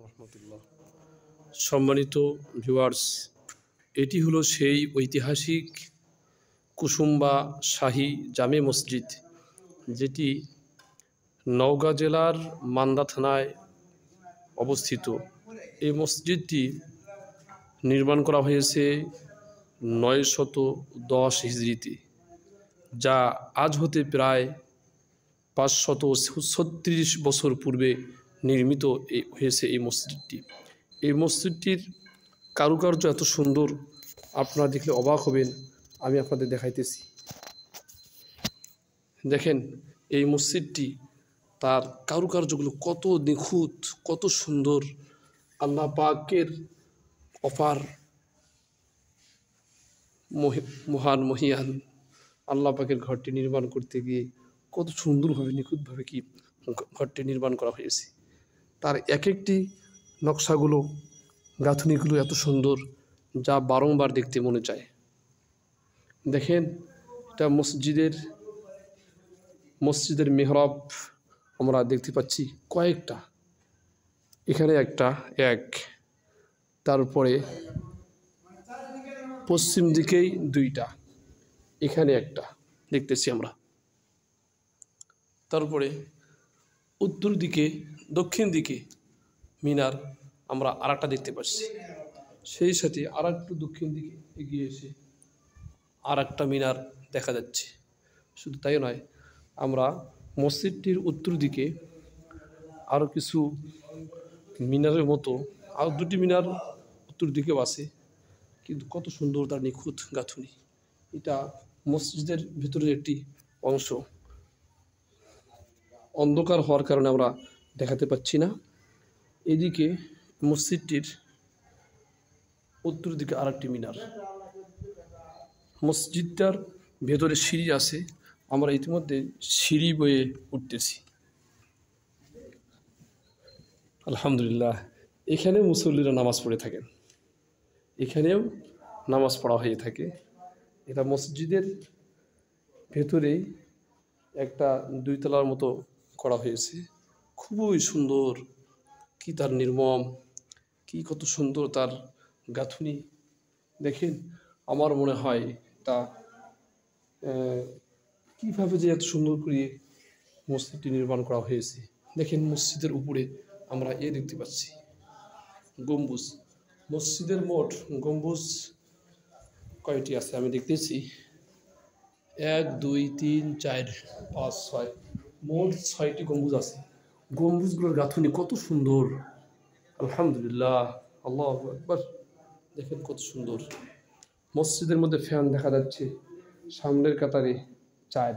রহমতুল্লাহ। সম্মানিত ভিউয়ার্স, এটি হলো সেই ঐতিহাসিক কুসুম্বা শাহী জামে মসজিদ, যেটি নওগাঁ জেলার মান্দা থানায় অবস্থিত। এই মসজিদটি নির্মাণ করা হয়েছে 910 হিজরিতে, যা আজ হতে প্রায় 536 বছর পূর্বে নির্মিত হয়েছে এই মসজিদটি। এই মসজিদটির কারুকার্য এত সুন্দর, আপনারা দেখলে অবাক হবেন। আমি আপনাদের দেখাইতেছি। দেখেন এই মসজিদটি, তার কারুকার্যগুলো কত নিখুঁত, কত সুন্দর। আল্লাহ পাকের অপার মহান মহিয়ান আল্লাহ পাকের ঘরটি নির্মাণ করতে গিয়ে কত সুন্দরভাবে নিখুঁতভাবে কি ঘরটি নির্মাণ করা হয়েছে। তার এক একটি নকশাগুলো, গাঁথনিগুলো এত সুন্দর, যা বারংবার দেখতে মনে চায়। দেখেন এটা মসজিদের মেহরাব আমরা দেখতে পাচ্ছি কয়েকটা। এখানে এক, তারপরে পশ্চিম দিকেই দুইটা, এখানে একটা দেখতেছি আমরা। তারপরে উত্তর দিকে, দক্ষিণ দিকে মিনার আমরা আরেকটা দেখতে পাচ্ছি। সেই সাথে আর একটু দক্ষিণ দিকে এগিয়ে এসে আর একটা মিনার দেখা যাচ্ছে। শুধু তাই নয়, আমরা মসজিদটির উত্তর দিকে আরও কিছু মিনারের মতো আরও দুটি মিনার উত্তর দিকেও আছে, কিন্তু কত সুন্দর তার নিখুঁত গাঁথুনি। এটা মসজিদের ভিতরের একটি অংশ। অন্ধকার হওয়ার কারণে আমরা দেখাতে পাচ্ছি না। এদিকে মসজিদটির উত্তর দিকে আরেকটি মিনার। মসজিদটার ভেতরে সিঁড়ি আছে, আমরা ইতিমধ্যে সিঁড়ি বয়ে উঠতেছি। আলহামদুলিল্লাহ, এখানে মুসল্লিরা নামাজ পড়ে থাকেন, এখানেও নামাজ পড়া হয়ে থাকে। এটা মসজিদের ভেতরেই একটা 2 তলার মতো করা হয়েছে। খুবই সুন্দর, কি তার নির্মম, কি কত সুন্দর তার গাঁথুনি। দেখেন, আমার মনে হয় তা কীভাবে যে এত সুন্দর করে মসজিদটি নির্মাণ করা হয়েছে। দেখেন মসজিদের উপরে আমরা দেখতে পাচ্ছি গম্বুজ। মসজিদের মোট গম্বুজ কয়টি আছে আমি দেখতেছি, 1 2 3 4 5 6, মোট 6টি গম্বুজ আছে। গম্বুজগুলোর গাঁথনি কত সুন্দর, আলহামদুলিল্লাহ, আল্লাহু আকবার। দেখেন কত সুন্দর। মসজিদের মধ্যে ফ্যান দেখা যাচ্ছে, সামনের কাতারে 4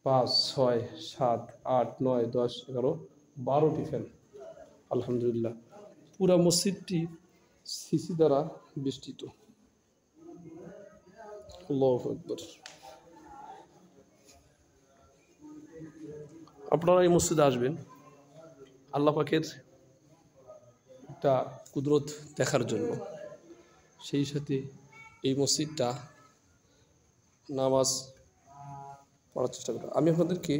5 6 7 8 9 10 11 12টি ফ্যান, আলহামদুলিল্লাহ। পুরা মসজিদটি সিসি দ্বারা বেষ্টিত। আল্লাহু আকবার। আপনারা এই মসজিদে আসবেন আল্লাহ পাকের একটা কুদরত দেখার জন্য। সেই সাথে এই মসজিদটা নামাজ পড়ার চেষ্টা করবেন। আমি আপনাদেরকে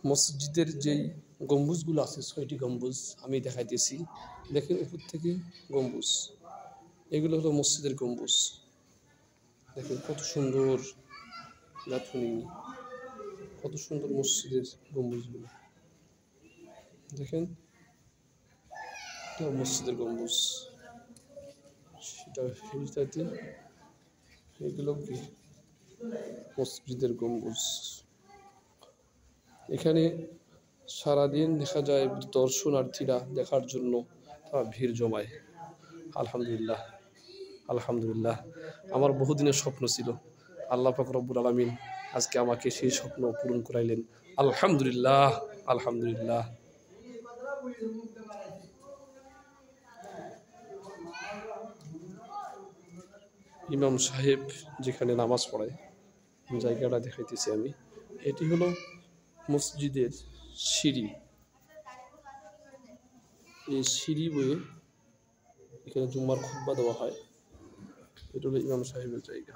মসজিদের যেই গম্বুজগুলো আছে, 6টি গম্বুজ আমি দেখাইতেছি। দেখেন উপর থেকে গম্বুজ, এগুলো হলো মসজিদের গম্বুজ। দেখেন কত সুন্দর গাঁথুনি, কত সুন্দর মসজিদের গম্বুজগুলো। দেখেন এটা মসজিদের গম্বুজ, সেটা হিজড়াতে, এগুলো কি মসজিদের গম্বুজ। এখানে সারাদিন দেখা যায় দর্শনার্থীরা দেখার জন্য তারা ভিড় জমায়। আলহামদুলিল্লাহ, আলহামদুলিল্লাহ। আমার বহুদিনের স্বপ্ন ছিল, আল্লাহ পাক রব্বুল আলামিন আজকে আমাকে সেই স্বপ্ন পূরণ করাইলেন। আলহামদুলিল্লাহ, আলহামদুলিল্লাহ। ইমাম সাহেব যেখানে নামাজ পড়ায় জায়গাটা দেখাইতেছি আমি। এটি হলো মসজিদের সিঁড়ি। এই সিঁড়ি বয়ে এখানে জুম্মার খুতবা দেওয়া হয়। এটা হলো ইমাম সাহেবের জায়গা।